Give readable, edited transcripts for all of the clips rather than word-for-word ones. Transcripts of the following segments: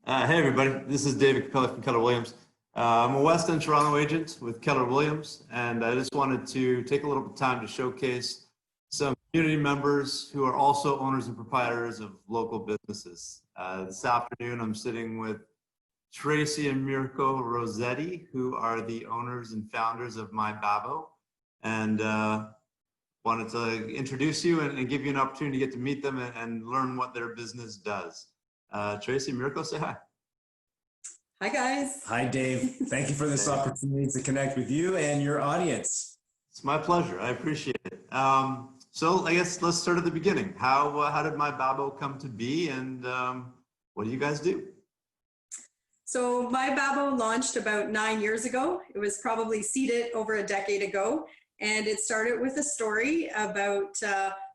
Hey everybody, this is David Capelli from Keller Williams. I'm a West End Toronto agent with Keller Williams, and I just wanted to take a little bit of time to showcase some community members who are also owners and proprietors of local businesses. This afternoon, I'm sitting with Tracy and Mirko Rossetti, who are the owners and founders of myBabbo, and wanted to introduce you and give you an opportunity to get to meet them and learn what their business does. Tracy, Mirko, say hi. Hi, guys. Hi, Dave. Thank you for this opportunity to connect with you and your audience. It's my pleasure. I appreciate it. So I guess let's start at the beginning. How did myBabbo come to be, and what do you guys do? So myBabbo launched about 9 years ago. It was probably seeded over a decade ago, and it started with a story about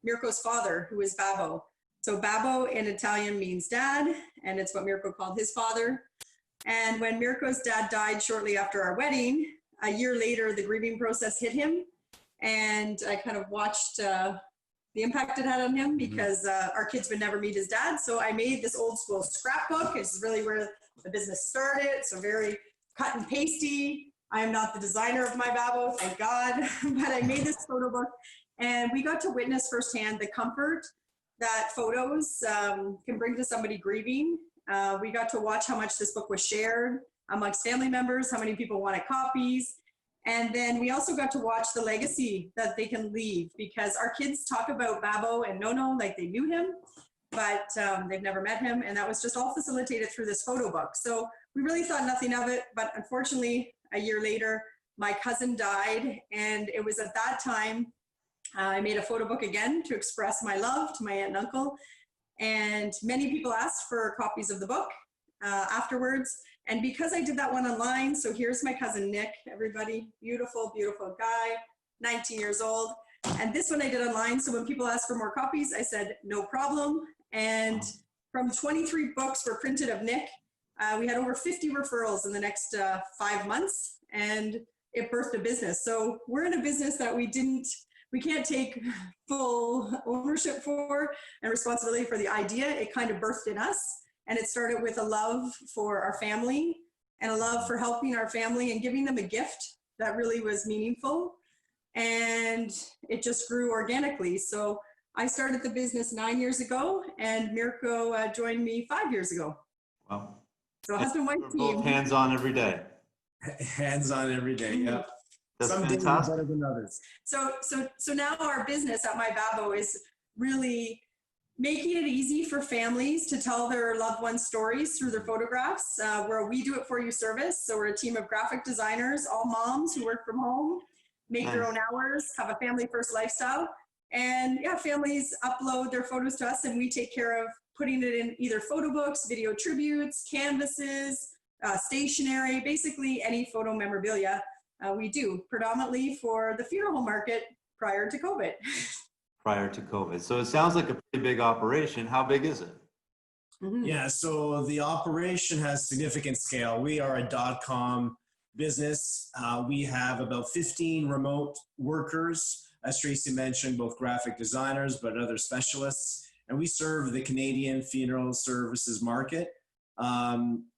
Mirko's father, who is Babbo. So Babbo in Italian means dad, and it's what Mirko called his father. And when Mirko's dad died shortly after our wedding, a year later, the grieving process hit him. And I kind of watched the impact it had on him because our kids would never meet his dad. So I made this old school scrapbook. It's really where the business started. So very cut and pasty. I am not the designer of myBabbo, thank God. But I made this photo book, and we got to witness firsthand the comfort that photos can bring to somebody grieving. We got to watch how much this book was shared amongst family members, how many people wanted copies. And then we also got to watch the legacy that they can leave, because our kids talk about Babbo and Nono like they knew him, but they've never met him. And that was just all facilitated through this photo book. So we really thought nothing of it. But unfortunately, a year later, my cousin died. And it was at that time I made a photo book again to express my love to my aunt and uncle. And many people asked for copies of the book afterwards. And because I did that one online, so here's my cousin Nick, everybody, beautiful, beautiful guy, 19 years old. And this one I did online. So when people asked for more copies, I said, no problem. And from 23 books were printed of Nick, we had over 50 referrals in the next 5 months, and it birthed a business. So we're in a business that we can't take full ownership for and responsibility for the idea. It kind of birthed in us. And it started with a love for our family and a love for helping our family and giving them a gift that really was meaningful. And it just grew organically. So I started the business 9 years ago, and Mirko joined me 5 years ago. Wow. So husband-wife team. Both hands-on every day. Hands-on every day, yeah. That's Some days fantastic. better than others. So now our business at myBabbo is really making it easy for families to tell their loved ones' stories through their photographs, where we do it for you service. So we're a team of graphic designers, all moms who work from home, make their own hours, have a family first lifestyle. And yeah, families upload their photos to us, and we take care of putting it in either photo books, video tributes, canvases, stationery, basically any photo memorabilia. We do, predominantly for the funeral home market prior to COVID. Prior to COVID. So it sounds like a pretty big operation. How big is it? Mm-hmm. Yeah, so the operation has significant scale. We are a .com business. We have about 15 remote workers, as Tracy mentioned, both graphic designers, but other specialists. And we serve the Canadian funeral services market.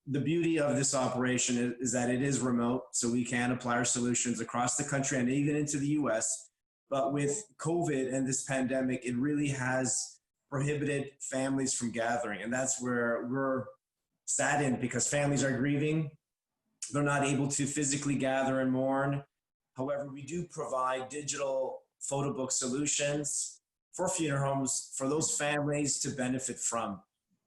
The beauty of this operation is that it is remote, so we can apply our solutions across the country and even into the US. But with COVID and this pandemic, it really has prohibited families from gathering. And that's where we're saddened, because families are grieving. They're not able to physically gather and mourn. However, we do provide digital photo book solutions for funeral homes for those families to benefit from.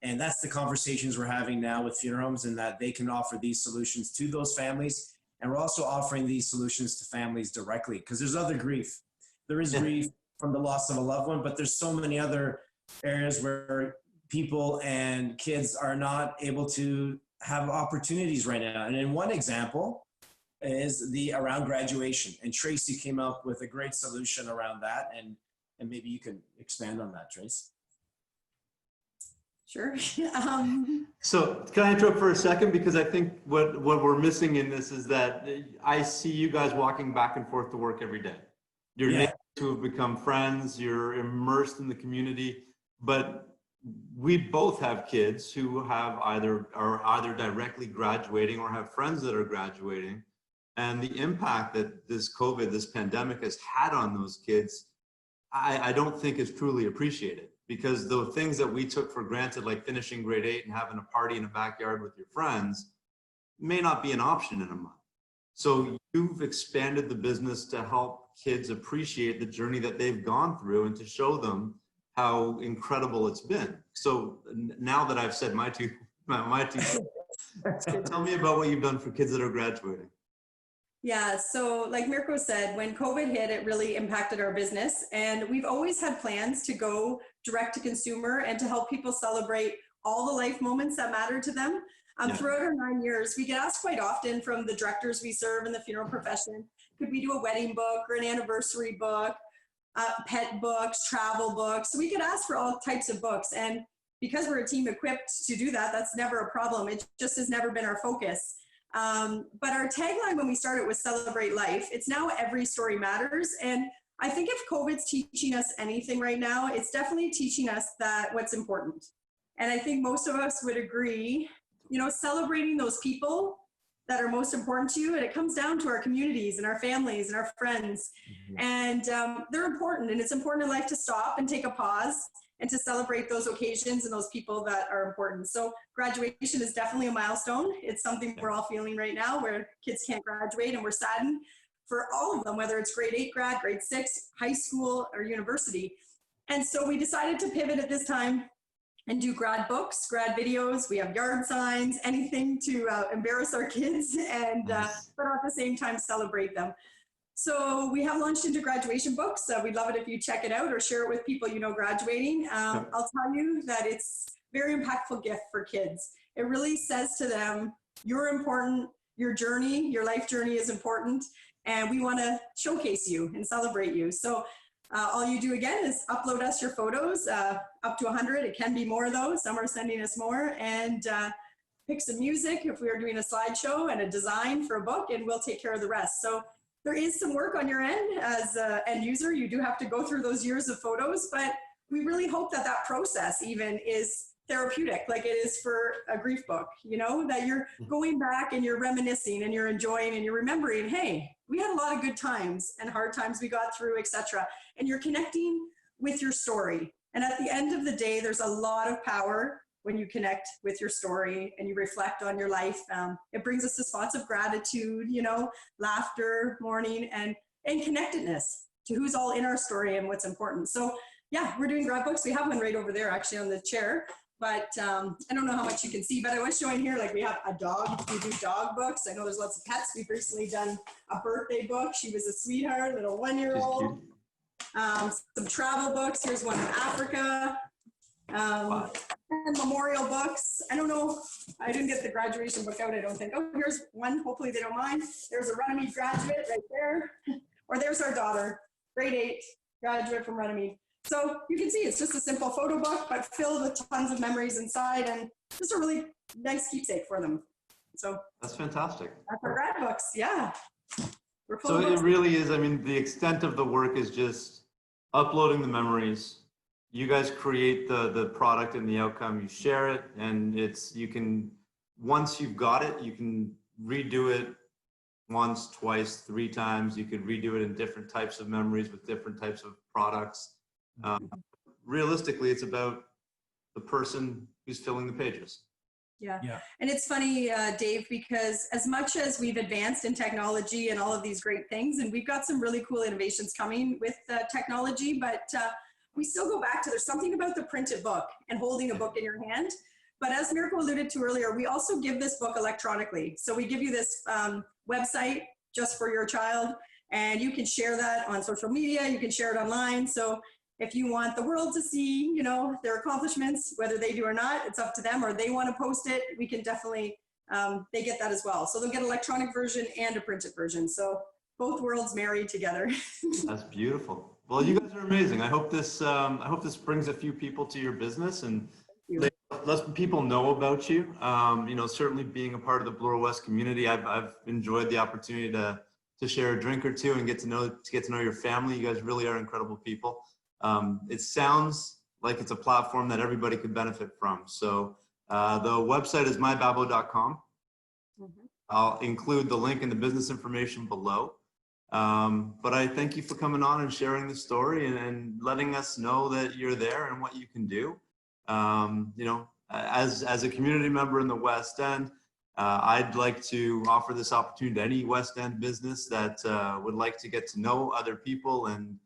And that's the conversations we're having now with funeral homes, and that they can offer these solutions to those families. And we're also offering these solutions to families directly, because there's other grief. There is grief from the loss of a loved one, but there's so many other areas where people and kids are not able to have opportunities right now. And in one example is around graduation. And Tracy came up with a great solution around that. And maybe you can expand on that, Trace. Sure. So can I interrupt for a second? Because I think what we're missing in this is that I see you guys walking back and forth to work every day. You're neighbors who have become friends, you're immersed in the community, but we both have kids who are either directly graduating or have friends that are graduating. And the impact that this pandemic has had on those kids, I don't think is truly appreciated, because the things that we took for granted, like finishing grade 8 and having a party in a backyard with your friends, may not be an option in a month. So you've expanded the business to help kids appreciate the journey that they've gone through and to show them how incredible it's been. So now that I've said my two, tell me about what you've done for kids that are graduating. Yeah, so like Mirko said, when COVID hit, it really impacted our business. And we've always had plans to go direct to consumer and to help people celebrate all the life moments that matter to them. Throughout our 9 years, we get asked quite often from the directors we serve in the funeral profession, could we do a wedding book or an anniversary book, pet books, travel books? So we could ask for all types of books. And because we're a team equipped to do that, that's never a problem. It just has never been our focus. But our tagline when we started was celebrate life. It's now every story matters. And I think if COVID's teaching us anything right now, it's definitely teaching us that what's important. And I think most of us would agree, you know, celebrating those people that are most important to you. And it comes down to our communities and our families and our friends. Mm-hmm. And they're important. And it's important in life to stop and take a pause and to celebrate those occasions and those people that are important. So graduation is definitely a milestone. It's something we're all feeling right now, where kids can't graduate, and we're saddened for all of them, whether it's grade 8 grad, grade 6, high school, or university. And so we decided to pivot at this time and do grad books, grad videos. We have yard signs, anything to embarrass our kids, and but at the same time celebrate them. So we have launched into graduation books. We'd love it if you check it out or share it with people you know graduating. I'll tell you that it's a very impactful gift for kids. It really says to them, you're important, your journey, your life journey is important, and we want to showcase you and celebrate you. So all you do again is upload us your photos, up to 100. It can be more though. Some are sending us more, and pick some music if we are doing a slideshow and a design for a book, and we'll take care of the rest. So there is some work on your end as an end user. You do have to go through those years of photos, but we really hope that that process even is therapeutic, like it is for a grief book, you know, that you're going back and you're reminiscing and you're enjoying and you're remembering, hey, we had a lot of good times and hard times we got through, etc. And you're connecting with your story. And at the end of the day, there's a lot of power when you connect with your story and you reflect on your life. It brings us to spots of gratitude, you know, laughter, mourning, and connectedness to who's all in our story and what's important. So yeah, we're doing grad books. We have one right over there actually on the chair, but I don't know how much you can see, but I was showing here, like we have a dog, we do dog books. I know there's lots of pets. We've recently done a birthday book. She was a sweetheart, little 1-year-old. Some travel books. Here's one from Africa. Wow. And memorial books. I don't know. I didn't get the graduation book out, I don't think. Oh, here's one. Hopefully they don't mind. There's a Runnymede graduate right there. Or there's our daughter, grade 8, graduate from Runnymede. So you can see it's just a simple photo book, but filled with tons of memories inside, and just a really nice keepsake for them. So that's fantastic. That's our grad books. Yeah. We're full so of books. It really is. I mean, the extent of the work is just uploading the memories. You guys create the product and the outcome, you share it, and you can, once you've got it, you can redo it once, twice, 3 times. You could redo it in different types of memories with different types of products. Realistically, it's about the person who's filling the pages. Yeah. And it's funny, Dave, because as much as we've advanced in technology and all of these great things, and we've got some really cool innovations coming with technology, but we still go back to, there's something about the printed book and holding a book in your hand. But as Mirko alluded to earlier, we also give this book electronically. So we give you this website just for your child, and you can share that on social media, you can share it online. So if you want the world to see, you know, their accomplishments, whether they do or not, it's up to them, or they want to post it, we can definitely, they get that as well. So they'll get an electronic version and a printed version. So both worlds married together. That's beautiful. Well, you guys are amazing. I hope this brings a few people to your business and let people know about you. You know, certainly being a part of the Bloor West community, I've enjoyed the opportunity to share a drink or two and get to know your family. You guys really are incredible people. It sounds like it's a platform that everybody could benefit from. So the website is myBabbo.com. I'll include the link in the business information below. But I thank you for coming on and sharing the story and letting us know that you're there and what you can do. You know, as a community member in the West End, I'd like to offer this opportunity to any West End business that would like to get to know other people and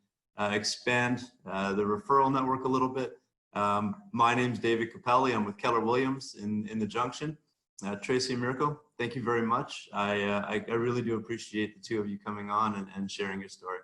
expand the referral network a little bit. My name's David Capelli. I'm with Keller Williams in the Junction. Tracy and Mirko, thank you very much. I really do appreciate the two of you coming on and sharing your story.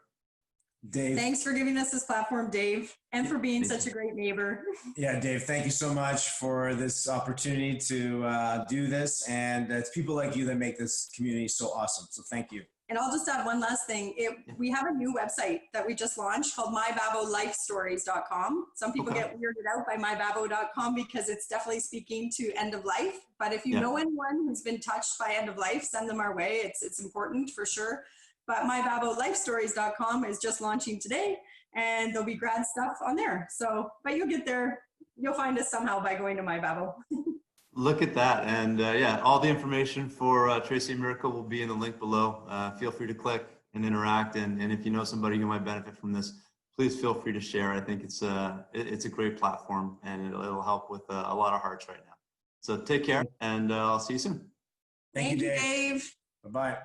Dave. Thanks for giving us this platform, Dave, and for being such a great neighbor. Yeah, Dave, thank you so much for this opportunity to do this. And it's people like you that make this community so awesome. So thank you. And I'll just add one last thing. We have a new website that we just launched called myBabboLifeStories.com. Some people get weirded out by myBabbo.com because it's definitely speaking to end of life. But if you know anyone who's been touched by end of life, send them our way. It's important for sure. But myBabboLifeStories.com is just launching today, and there'll be grad stuff on there. So, but you'll get there. You'll find us somehow by going to myBabbo. Look at that. And yeah, all the information for Tracy and Mirko will be in the link below. Feel free to click and interact. And if you know somebody who might benefit from this, please feel free to share. I think it's a great platform, and it'll help with a lot of hearts right now. So take care, and I'll see you soon. Thank you, Dave. Bye-bye.